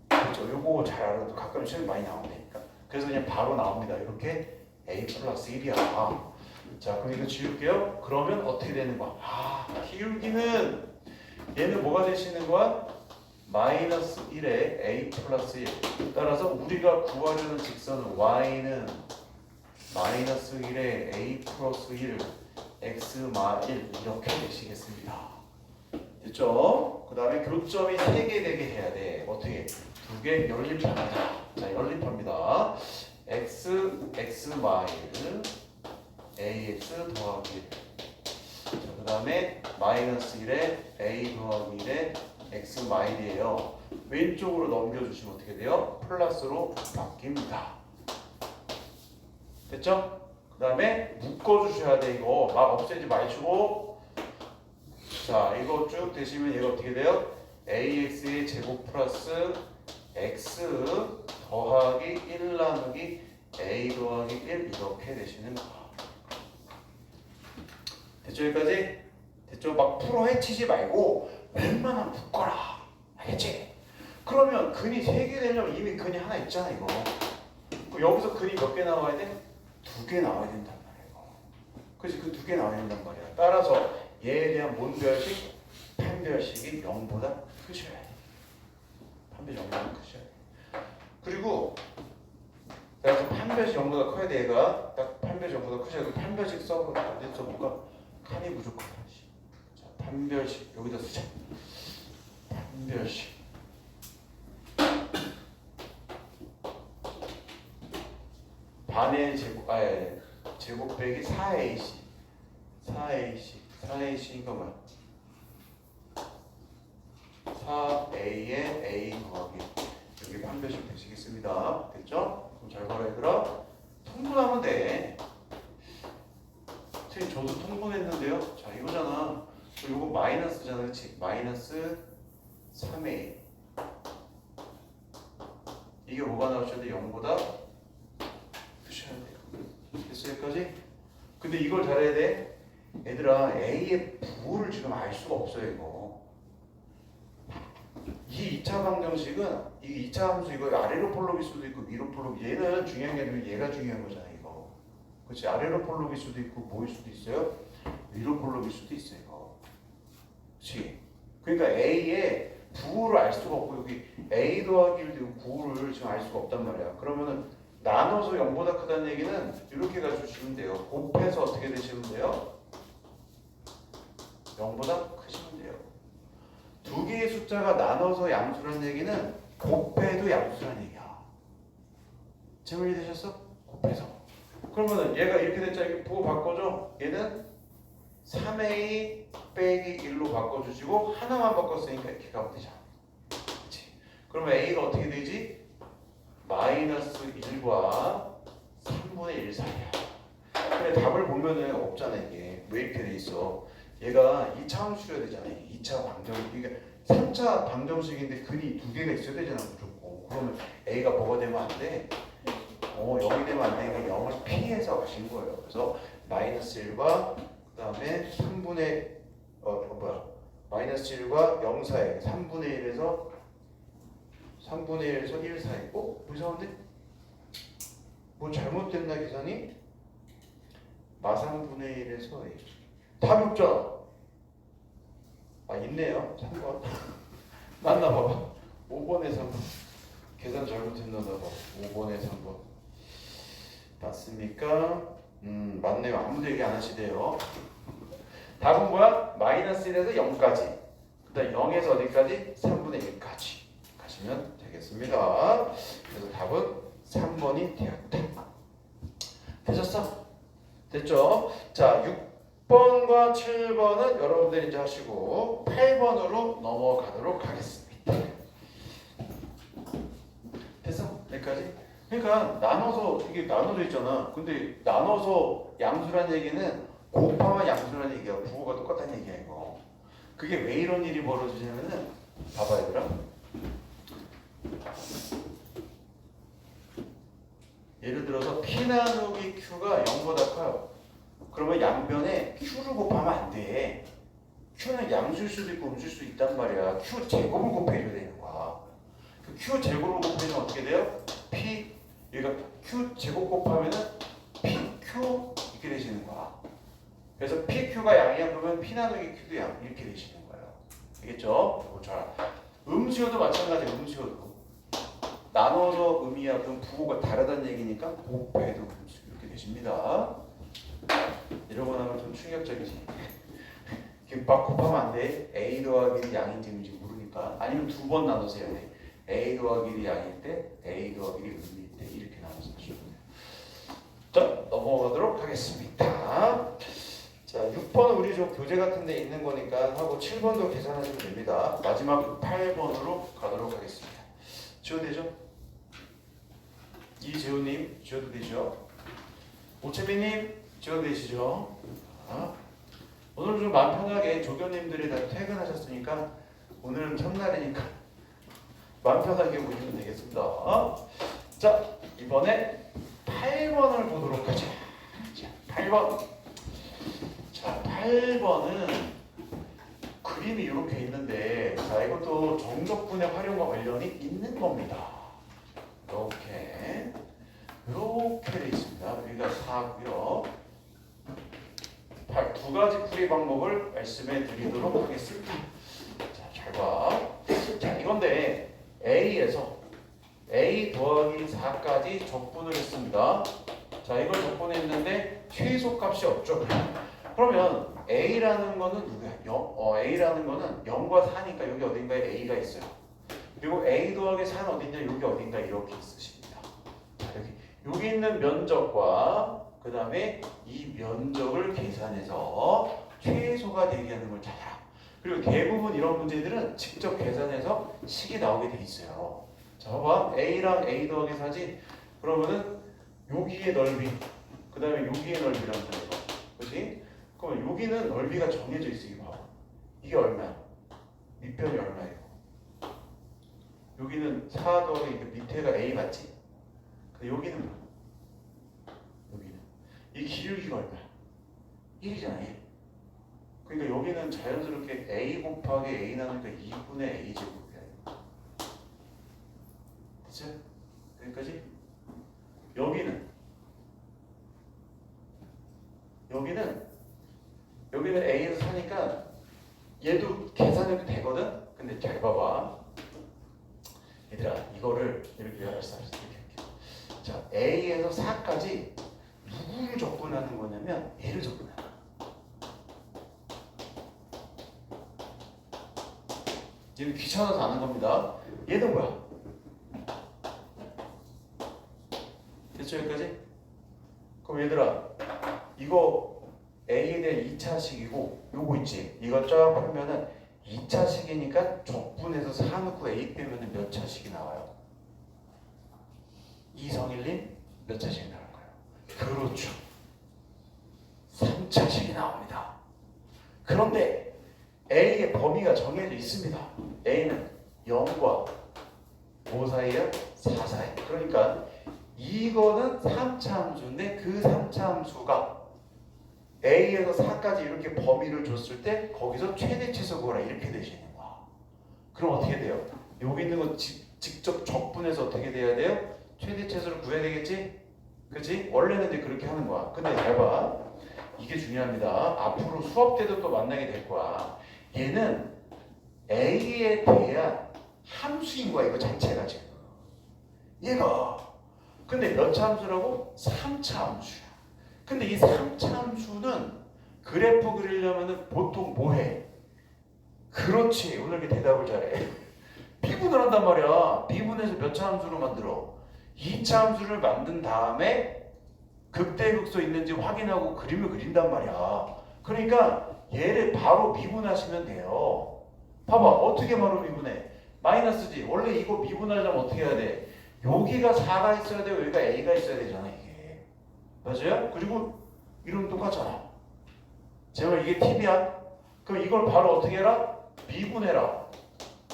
그렇죠. 요거 잘 알아도 가끔 시험이 많이 나온다니까. 그래서 그냥 바로 나옵니다. 이렇게 A 플러스 1이야. 자, 그럼 이거 지울게요. 그러면 어떻게 되는 거야? 기울기는 얘는 뭐가 되시는 거야? 마이너스 1에 A 플러스 1. 따라서 우리가 구하려는 직선은 Y는 마이너스 1에 A 플러스 1, X 마 1 이렇게 되시겠습니다. 됐죠? 그 다음에 교점이 3개 되게 해야 돼. 어떻게? 2개 연립합니다. 자, 연립합니다. X 마 1, AX 더하기 1. 자, 그 다음에 마이너스 1에 A 더하기 1에 X 마 1이에요. 왼쪽으로 넘겨주시면 어떻게 돼요? 플러스로 바뀝니다. 됐죠? 그 다음에 묶어주셔야 돼. 이거 막 없애지 마시고. 자, 이거 쭉 되시면 얘가 어떻게 돼요? AX의 제곱 플러스 X 더하기 1 나누기 A 더하기 1 이렇게 되시는 거야. 됐죠? 여기까지? 됐죠? 막 풀어 헤치지 말고 웬만하면 묶어라. 알겠지? 그러면 근이 3개 되려면 이미 근이 하나 있잖아 이거. 여기서 근이 몇 개 나와야 돼? 2개 나와야 된단 말이야 이거. 그치? 그 2개 나와야 된단 말이야. 따라서 얘에 대한 몬별식, 판별식이 0보다 크셔야 돼. 판별식 0보다 크셔야 돼. 그리고 따라서 판별식 0보다 커야 돼. 얘가 딱 판별식 0보다 크셔야 돼. 판별식 써볼까? 칸이 부족하다. 자, 판별식 여기다 쓰자. 판별식 반의 제곱 제곱 빼기 4AC 4AC니까 뭐야? 4A에 A 더하기 여기 판별식 되시겠습니다. 됐죠? 그럼 잘 봐라 얘들아. 통분하면 돼. 선생님 저도 통분했는데요. 자 이거잖아. 이거 마이너스잖아. 그렇지? 마이너스 3A 이게 뭐가 나오셔야 돼? 0보다 크셔야 돼요. 됐어 여기까지? 근데 이걸 잘해야 돼. 얘들아 A의 부호를 지금 알 수가 없어요 이거. 이 2차 방정식은 이 2차 함수 이거 아래로 폴록일 수도 있고 위로 폴록. 얘는 중요한 게 아니고 얘가 중요한 거잖아 이거. 그렇지? 아래로 폴록일 수도 있고 뭐일 수도 있어요? 위로 폴록일 수도 있어요 이거. 그렇지? 그러니까 A의 부호를 알 수가 없고 여기 A 더하기 1도 부호를 지금 알 수가 없단 말이야. 그러면은 나눠서 0보다 크다는 얘기는 이렇게 가주시면 돼요. 곱해서 어떻게 되시면 돼요? 0보다 크시면 돼요. 두 개의 숫자가 나눠서 양수라는 얘기는 곱해도 양수라는 얘기야. 질문 이해되셨어? 곱해서. 그러면은 얘가 이렇게 됐잖아. 이렇게 부호 바꿔줘. 얘는 3A 빼기 1로 바꿔주시고 하나만 바꿨으니까 이렇게 가면 되잖아. 그렇지? 그러면 A가 어떻게 되지? 마이너스 1과 3분의 1 사이야. 근데 답을 보면은 없잖아 이게. 왜 이렇게 돼 있어? 얘가 2차 함수여야 되잖아. 2차 방정식. 그러니까 3차 방정식인데 근이 2개가 있어야 되잖아 무조건. 그러면 A가 뭐가 되면 안 돼? 0이 되면 안 되니까 0을 피해서 가신 거예요. 그래서 마이너스 1과 그 다음에 3분의 마이너스 1과 0 사이 3분의 1에서 1 사이. 뭐 이상한데? 뭐 잘못됐나 계산이? 마상분의 1에서 A. 답이 없잖아. 있네요. 3번. 맞나 봐봐. 5번에 3번. 계산 잘못했나 봐봐. 5번에 3번. 맞습니까? 맞네요. 아무도 얘기 안 하시대요. 답은 뭐야? 마이너스 1에서 0까지. 그다음 0에서 어디까지? 3분의 1까지 가시면 되겠습니다. 그래서 답은 3번이 되었다. 되셨어? 됐죠? 자, 6번과 7번은 여러분들이 이제 하시고 8번으로 넘어가도록 하겠습니다. 됐어? 여기까지? 그러니까 나눠서 이게 나눠져 있잖아. 근데 나눠서 양수란 얘기는 곱하면 양수란 얘기야. 부호가 똑같다는 얘기야 이거. 그게 왜 이런 일이 벌어지냐면은 봐봐 얘들아. 예를 들어서 P 나누기 Q가 0보다 커요. 그러면 양변에 Q를 곱하면 안 돼. Q는 양수일 수도 있고 음수일 수도 있단 말이야. Q 제곱을 곱해줘야 되는 거야. 그 Q 제곱을 곱해주면 어떻게 돼요? P 여기가 Q 제곱 곱하면은 PQ 이렇게 되시는 거야. 그래서 PQ가 양이야. 그러면 P 나누기 Q도 양 이렇게 되시는 거예요. 알겠죠? 자, 음수여도 마찬가지. 음수여도 나눠서 음이야. 그럼 부호가 다르다는 얘기니까 곱해도 음수 이렇게 되십니다. 이런 거 나면 좀 충격적이지. 이렇게 막 곱하면 안 돼. A 더하기 1이 양인지 음인지 모르니까. 아니면 두 번 나눠서 해야 돼. A 더하기 1이 양일 때, A 더하기 1이 음일 때 이렇게 나눠서 하시면 돼요. 자, 넘어가도록 하겠습니다. 자, 6번은 우리 좀 교재 같은 데 있는 거니까 하고 7번도 계산하시면 됩니다. 마지막 8번으로 가도록 하겠습니다. 지워도 되죠? 이재호님 지워도 되죠? 오채민님 지워도 되시죠? 오늘 좀 마음 편하게 조교님들이 다 퇴근하셨으니까 오늘은 첫날이니까 마음 편하게 보시면 되겠습니다. 자, 이번에 8번을 보도록 하죠. 자, 8번. 자, 8번은 그림이 이렇게 있는데, 자, 이것도 정적분의 활용과 관련이 있는 겁니다. 이렇게 돼 있습니다. 여기가 4고요. 두 가지 풀이 방법을 말씀해 드리도록 하겠습니다. 자, 잘 봐. 자, 이건데 A에서 A 더하기 4까지 적분을 했습니다. 자, 이걸 적분했는데 최소값이 없죠. 그러면 A라는 거는 누구야? A라는 거는 0과 4니까 여기 어딘가에 A가 있어요. 그리고 A 더하기 4는 어딘가 여기 어딘가 이렇게 있으십니다. 자, 여기 있는 면적과 그 다음에 이 면적을 계산해서 최소가 되게 하는 걸 찾아라. 그리고 대부분 이런 문제들은 직접 계산해서 식이 나오게 돼 있어요. 자, 봐봐. A랑 A 더하기 4지? 그러면은 여기의 넓이, 그 다음에 여기의 넓이란 말이야. 그렇지? 그러면 여기는 넓이가 정해져 있어. 이거 봐봐. 이게 얼마야? 밑변이 얼마예요? 여기는 4 더하기 그 밑에가 A 맞지? 근데 여기는 뭐야? 여기는 이 기울기가 얼마야? 1이잖아. 1. 그러니까 여기는 자연스럽게 A 곱하기 A 나누니까 2분의 A 제곱이야. 됐죠? 여기까지? 여기는 A에서 사니까 얘도 계산해도 되거든? 근데 잘 봐봐. 얘들아, 이거를 이렇게 알았어. 이렇게 할게요. 자, A에서 4까지 누구를 적분하는 거냐면 얘를 적분하는 거야. 얘는 귀찮아서 하는 겁니다. 얘는 뭐야? 됐죠? 여기까지? 그럼 얘들아, 이거 A에 대한 2차식이고 요거 있지? 이거 쫙 풀면은 2차식이니까 적분해서 4 넣고 A 빼면은 몇 차식이 나와요? 2성일님 몇 차식이 나올 거예요? 그렇죠. 3차식이 나옵니다. 그런데 A의 범위가 정해져 있습니다. A는 0과 5 사이야? 4 사이. 그러니까 이거는 3차 함수인데 그 3차 함수가 A에서 4까지 이렇게 범위를 줬을 때 거기서 최대치수 구하라 이렇게 되시는 거야. 그럼 어떻게 돼요? 여기 있는 거 직접 적분해서 어떻게 돼야 돼요? 최대치수를 구해야 되겠지? 그치? 원래는 이제 그렇게 하는 거야. 근데 잘 봐. 이게 중요합니다. 앞으로 수업 때도 또 만나게 될 거야. 얘는 A에 대한 함수인 거야. 이거 자체가 지금. 얘가. 근데 몇 차 함수라고? 3차 함수야. 근데 이 3차 함수는 그래프 그리려면은 보통 뭐 해? 그렇지. 오늘 이렇게 대답을 잘해. 미분을 한단 말이야. 미분해서 몇 차 함수로 만들어? 2차 함수를 만든 다음에 극대극소 있는지 확인하고 그림을 그린단 말이야. 그러니까 얘를 바로 미분하시면 돼요. 봐봐. 어떻게 바로 미분해? 마이너스지. 원래 이거 미분하려면 어떻게 해야 돼? 여기가 4가 있어야 되고 여기가 A가 있어야 되잖아 이게. 맞아요? 그리고 이름 똑같잖아. 제발 이게 팁이야. 그럼 이걸 바로 어떻게 해라? 미분해라.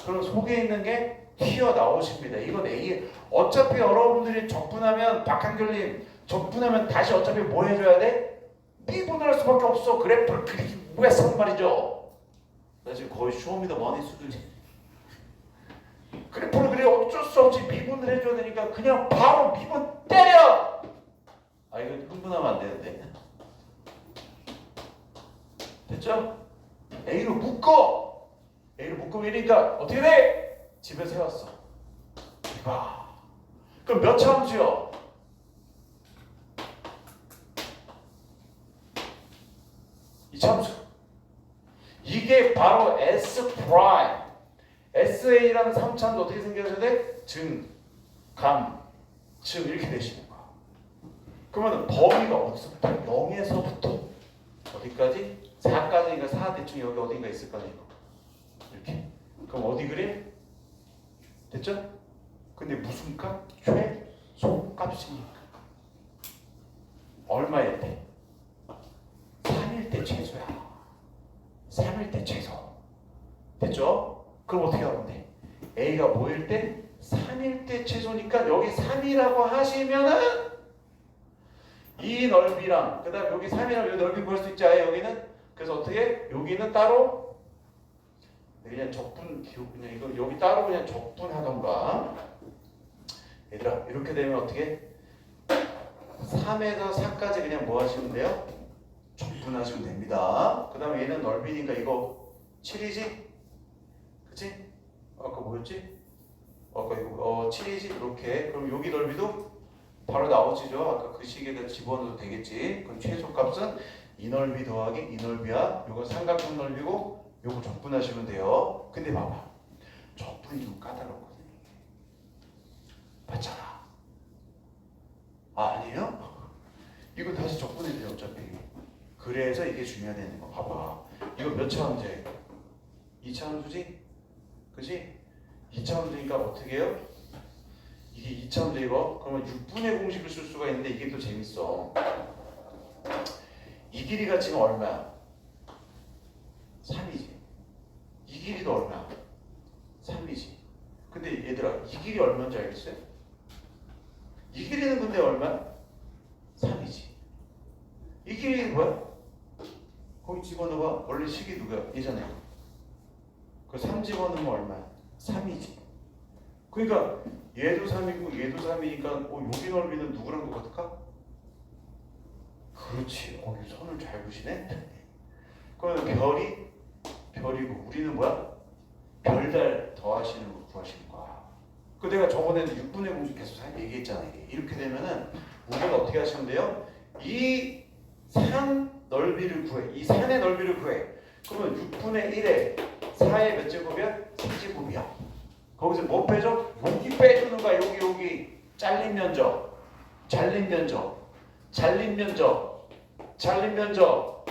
그럼 속에 있는 게 튀어나오십니다. 이건 A. 어차피 여러분들이 적분하면 박한결님 적분하면 다시 어차피 뭐 해줘야 돼? 미분할 수밖에 없어. 그래프를 그리기 위해서 말이죠. 나 지금 거의 쇼미더머니 수준이지. 그래프를 그래 어쩔 수 없이 미분을 해줘야 되니까 그냥 바로 미분 때려. 아 이거 흥분하면 안 되는데. 됐죠? A로 묶어. A로 묶으면 이니까 어떻게 돼? 집에서 해왔어. 이봐. 그럼 몇 차 함수요? 이 참수. 이게 바로 S 프라임. SA라는 3차함수 어떻게 생겨야 돼? 증, 감, 증 이렇게 되시는 거야. 그러면 범위가 어디서부터? 0에서부터 어디까지? 4까지니까 4 대충 여기 어딘가 있을 거 아니에요. 이렇게. 그럼 어디 그래? 됐죠? 근데 무슨 값? 최소값이니까. 얼마일 때? 3일 때 최소야. 3일 때 최소. 됐죠? 그럼 어떻게 하면 돼? A가 뭐일 때? 3일 때 최소니까 여기 3이라고 하시면은 이 넓이랑 그 다음 여기 3이랑 여기 넓이 구할 수 있지 아예 여기는? 그래서 어떻게? 여기는 따로 그냥 적분 그냥 이거 여기 따로 그냥 적분하던가. 얘들아 이렇게 되면 어떻게? 3에서 4까지 그냥 뭐 하시면 돼요? 적분하시면 됩니다. 그 다음에 얘는 넓이니까 이거 7이지? 그치? 아까 뭐였지? 아까 이거 7이지? 이렇게. 그럼 여기 넓이도 바로 나오지죠? 아까 그 식에다 집어넣어도 되겠지? 그럼 최소값은 이 넓이 더하기 이 넓이야. 요거 삼각형 넓이고 요거 적분하시면 돼요. 근데 봐봐. 적분이 좀 까다롭거든. 맞잖아. 아, 아니에요? 이거 다시 적분해도 돼요 어차피. 그래서 이게 중요하다는 거. 봐봐. 이거 몇 차 함수예요? 2차 함수지? 그치? 2차 함수니까 어떻게 해요? 이게 2차 함수 이거? 그러면 6분의 공식을 쓸 수가 있는데 이게 또 재밌어. 이 길이가 지금 얼마야? 3이지. 이 길이도 얼마야? 3이지. 근데 얘들아 이 길이 얼마인지 알겠어요? 이 길이는 근데 얼마야? 3이지. 이 길이는 뭐야? 거기 집어넣어봐. 원래 식이 누구야? 예전에 그 3 집어넣으면 얼마야? 3이지. 그러니까 얘도 3이고 얘도 3이니까 여기 넓이는 누구랑 똑같을까? 그렇지. 여기 선을 잘 보시네. 그러면 별이고 우리는 뭐야? 별달 더하시는 거 구하시는 거야. 그 내가 저번에는 6분의 공식 계속 얘기했잖아. 이렇게 되면은 우리가 어떻게 하시면 돼요? 이 산 넓이를 구해. 이 산의 넓이를 구해. 그러면 6분의 1에 4의 몇 제곱이야? 3제곱이야. 거기서 뭐 빼줘? 여기 빼주는 거야. 여기 잘린 면적, 잘린 면적, 잘린 면적, 잘린 면적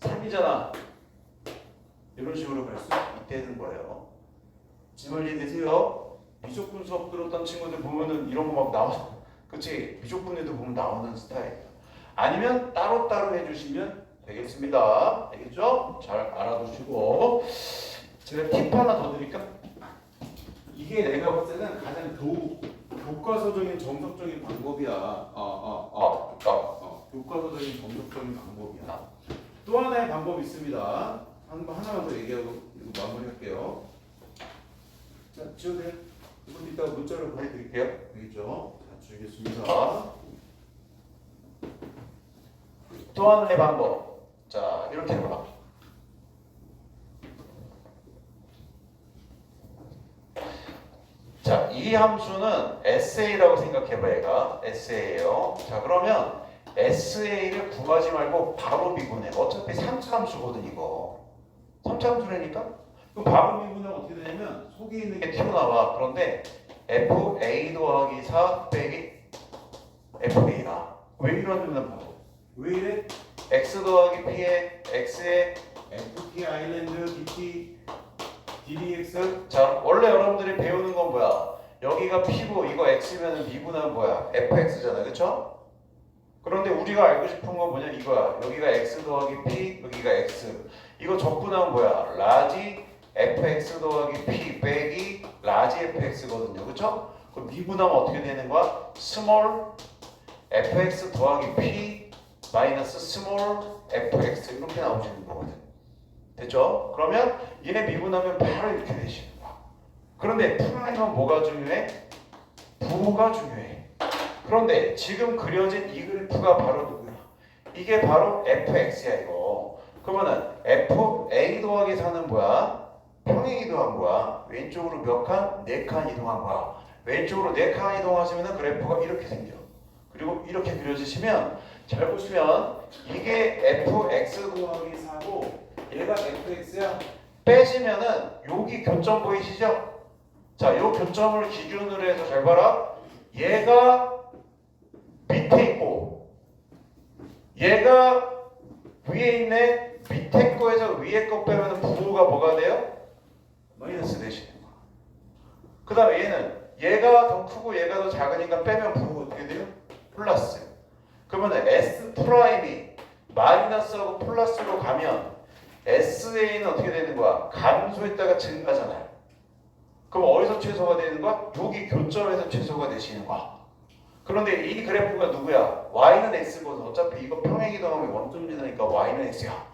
3이잖아. 이런 식으로 갈 수 있다는 거예요. 지금 이해되세요? 미적분 수업 들었던 친구들 보면은 이런 거 막 나와. 그치? 미적분에도 보면 나오는 스타일. 아니면 따로따로 해주시면 되겠습니다. 알겠죠? 잘 알아두시고. 제가 팁 하나 더 드릴까? 이게 내가 볼 때는 가장 교과서적인 정석적인 방법이야. 교과서적인 정석적인 방법이야. 또 하나의 방법이 있습니다. 하나만 더 얘기하고 이거 마무리할게요. 자, 지우세요. 이것도 이따가 문자로 보내드릴게요. 알겠죠? 자, 주겠습니다. 또 하나의 방법. 자, 이렇게 해봐. 자, 이 함수는 SA라고 생각해봐. 얘가 SA예요. 자, 그러면 SA를 구하지 말고 바로 미분해. 어차피 3차 함수거든 이거. 3차 함수라니까? 그럼 바로 미분하면 어떻게 되냐면 속에 있는 게 튀어나와. 그런데 FA 더하기 4 빼기 FA라. 왜 이러냐면 바로 왜 이래? X 더하기 P에 X에 FP 아일랜드 BP DDX. 자, 원래 여러분들이 배우는 건 뭐야? 여기가 P고 이거 X면 미분하면 뭐야? FX잖아, 그쵸? 그런데 우리가 알고 싶은 건 뭐냐? 이거야. 여기가 X 더하기 P, 여기가 X. 이거 적분하면 뭐야? 라지 FX 더하기 P 빼기 라지 FX거든요, 그쵸? 그럼 미분하면 어떻게 되는 거야? 스몰 FX 더하기 P 마이너스 스몰 FX 이렇게 나오시는 거거든. 됐죠? 그러면 얘네 미분하면 바로 이렇게 되시는 거야. 그런데 풀하려면 뭐가 중요해? 부호가 중요해. 그런데 지금 그려진 이 그래프가 바로 누구야? 이게 바로 fx야 이거. 그러면은 fa 더하기 4는 뭐야? 평행 이동한 거야. 왼쪽으로 몇 칸? 4칸 이동한 거야. 왼쪽으로 4칸 이동하시면 그래프가 이렇게 생겨. 그리고 이렇게 그려지시면 잘 보시면 이게 fx 더하기 4고 얘가 fx야. 빼시면은 여기 교점 보이시죠? 자, 요 교점을 기준으로 해서 잘 봐라. 얘가 밑에 있고 얘가 위에 있네. 밑에 거에서 위에 거 빼면 부호가 뭐가 돼요? 마이너스 되시는 거야. 그 다음에 얘가 더 크고 얘가 더 작으니까 빼면 부호가 어떻게 돼요? 플러스. 그러면 S 프라임이 마이너스하고 플러스로 가면 SA는 어떻게 되는 거야? 감소했다가 증가잖아요. 그럼 어디서 최소가 되는 거야? 여기 교점에서 최소가 되시는 거야. 그런데 이 그래프가 누구야? Y는 X거든. 어차피 이거 평행이동하면 원점지니까 Y는 X야.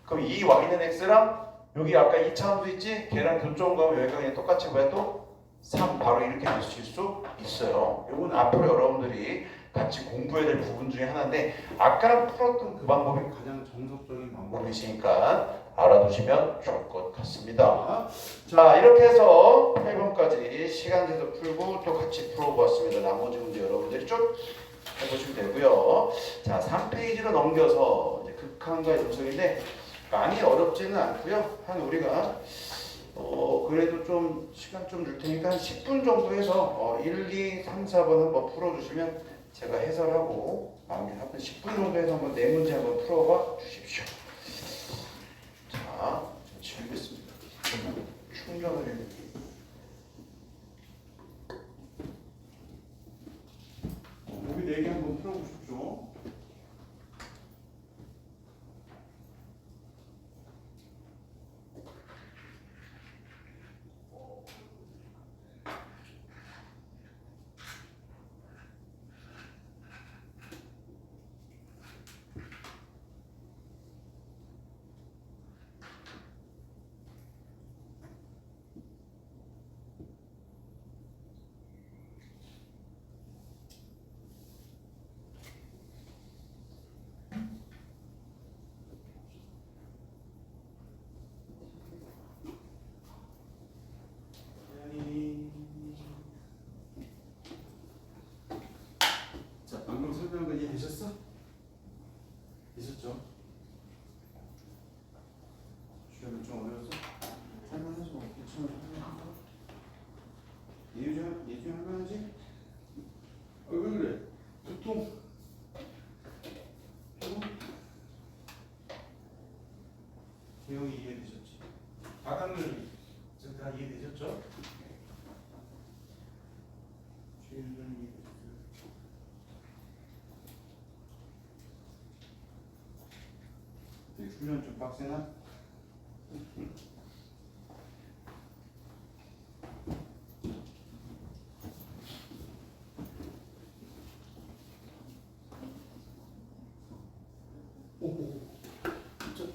그럼 이 Y는 X랑 여기 아까 2차 함수 있지? 걔랑 교점 가면 여기가 그냥 똑같이 뭐야 또? 3 바로 이렇게 되실 수 있어요. 이건 앞으로 여러분들이 같이 공부해야 될 부분 중에 하나인데 아까랑 풀었던 그 방법이 가장 정석적인 방법이시니까 알아두시면 좋을 것 같습니다. 자, 이렇게 해서 8번까지 시간 내서 풀고 또 같이 풀어보았습니다. 나머지 문제 여러분들이 쭉 해보시면 되고요. 자, 3페이지로 넘겨서 이제 극한과 연속인데 많이 어렵지는 않고요. 한 우리가 그래도 좀 시간 좀 줄 테니까 한 10분 정도 해서 1, 2, 3, 4번 한번 풀어주시면 제가 해설하고 마무리하고 10분 정도 해서 한번 네 문제 한번 풀어봐 주십시오. 자, 지우겠습니다. 충전을 해드릴게요. 여기 4개 한번 풀어보십시오. 자, 방금 설명한 거 이해되셨어? 있었죠? 주변은 좀 어려워서 할만하지 뭐 괜찮아. 예주 할만하지? 왜 그래? 두통 내용이 이해되셨지? 바닥을 다 이해되셨죠? 주변은 이해되셨어요? 훈련 좀 빡세나? 오, 진짜.